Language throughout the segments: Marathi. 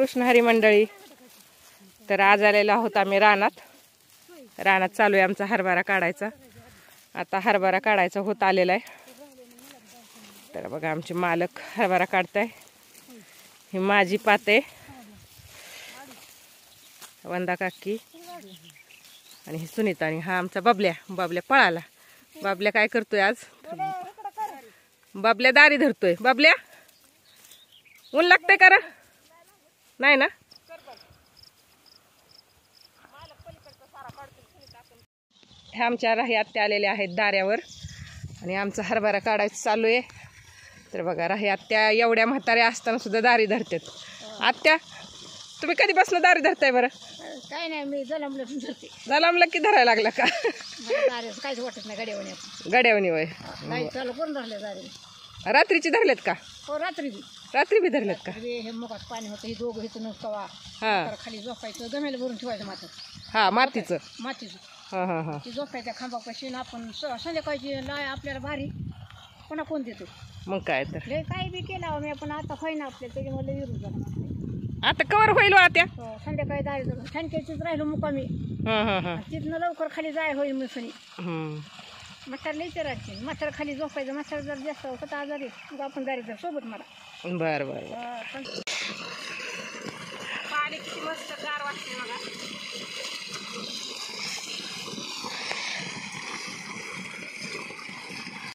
कृष्ण हरी मंडळी. तर आज आलेलो आहोत आम्ही रानात चालू आहे आमचा हरभरा काढायचा. आता हरभरा काढायचा होत आलेला आहे. तर बघा आमचे मालक हरभरा काढताय. ही माझी पाते वंदा काकी आणि ही सुनीता आणि हा आमचा बाबल्या पळाला. बाबल्या काय करतोय आज? बाबल्या दारी धरतोय. बाबल्या ऊन लागतंय का? नाही ना. हे आमच्या राही आत्या आलेल्या आहेत दाऱ्यावर आणि आमचा हरभरा काढायचं चालू आहे. तर बघा राही आत्या एवढ्या म्हाताऱ्या असताना सुद्धा दारी धरतात. आत्या तुम्ही कधीपासून दारी धरताय बरं? काय नाही, मी जलामला की धरायला लागला का? काहीच वाटत नाही. गड्यावणी वय चालू कोण धरले दारे? रात्रीची धरलेत का? हो, रात्री बी धरलेत का? हे मुखात पाणी होतं, हे दोघं इथून कवा हा खाली झोपायचं, जमेला भरून ठेवायचं हा मातीचं हा हा हा ती झोपायच्या खांबापाशी. आपण संध्याकाळची लाय आपल्याला भारी कोणा कोण देतो. मग काय तर काही बी केला मी, पण आता होईना आपल्याला त्याच्यामध्ये विरून झाला. आता कवर होईल आता. संध्याकाळी दारी धरून ठणक्याचीच राहिलो मुकामी. तिथनं लवकर खाली जाय होईल मुसणी. म्हातार लिहिते राहते. म्हातार खाली झोपायचं. म्हातार जर जास्त होता आजारी आपण दारी धर सोबत मला. बर बर. पाणी किती मस्त गार वाटते बघा.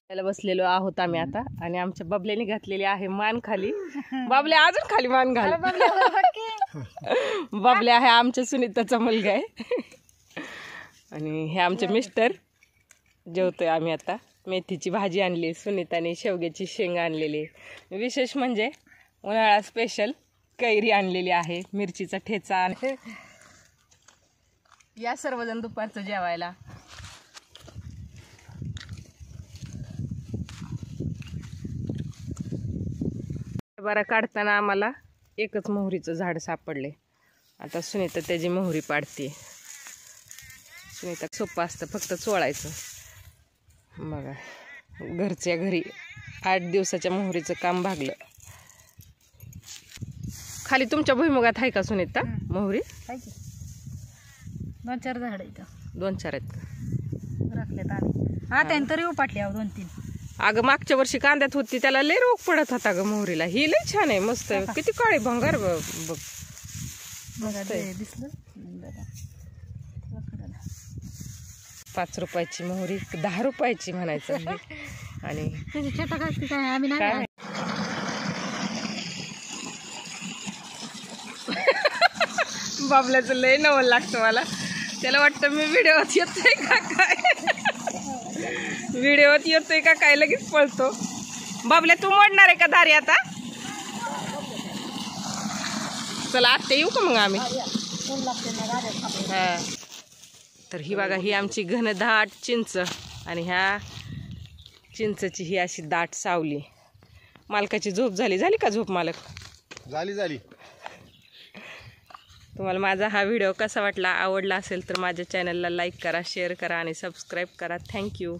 त्याला बसलेलो आहोत आम्ही आता आणि आमच्या बबल्याने घातलेली आहे मान खाली. बाबल्या अजून खाली मान घाल. बाबल्या आहे आमच्या सुनीताचा मुलगा आहे. आणि हे आमचे मिस्टर. जेवतोय आम्ही आता. मेथीची भाजी आणली सुनीताने, शेवग्याची शेंग आणलेली. विशेष म्हणजे उन्हाळा स्पेशल कैरी आणलेली आहे, मिरचीचा ठेचा. या सर्वजण दुपारचं जेवायला. हरभरा काढताना आम्हाला एकच मोहरीचं झाड सापडले. आता सुनीता त्याची मोहरी पाडते. सुनीता सोपं असतं, फक्त चोळायचं. बघा घरच्या घरी 8 दिवसाच्या मोहरीचं काम भागलं. खाली तुमच्या भुईमुगात आहे का सुनीता मोहरी? 2-4 झाड आहेत. 2-4 आहेत का? राखल्यात आले आता तरी उपाटले 2-3. अगं मागच्या वर्षी कांद्यात होती, त्याला लय रोग पडत होता ग मोहरीला. ही लय छान आहे, मस्त आहे. किती काळे भंगार बघ. दिसलं 5 रुपयाची मोहरी 10 रुपयाची म्हणायचं. आणि काय आम्ही नाही. बाबल्याचं लय नवल लागतं मला. त्याला वाटतं मी व्हिडिओत येतोय का काय. व्हिडिओत येतोय का काय, लगेच पळतो. बाबल्या तू मोडणार आहे का दारी आता? चला आत्ता येऊ का मग आम्ही? हा. तर ही बघा ही आमची घनदाट चिंच आणि ह्या चिंचची ही अशी दाट सावली. मालकाची झोप झाली का झोप मालक? झाली. तुम्हाला माझा हा व्हिडिओ कसा वाटला, आवडला असेल तर माझ्या चॅनलला लाईक करा, शेअर करा आणि सबस्क्राईब करा. थँक्यू.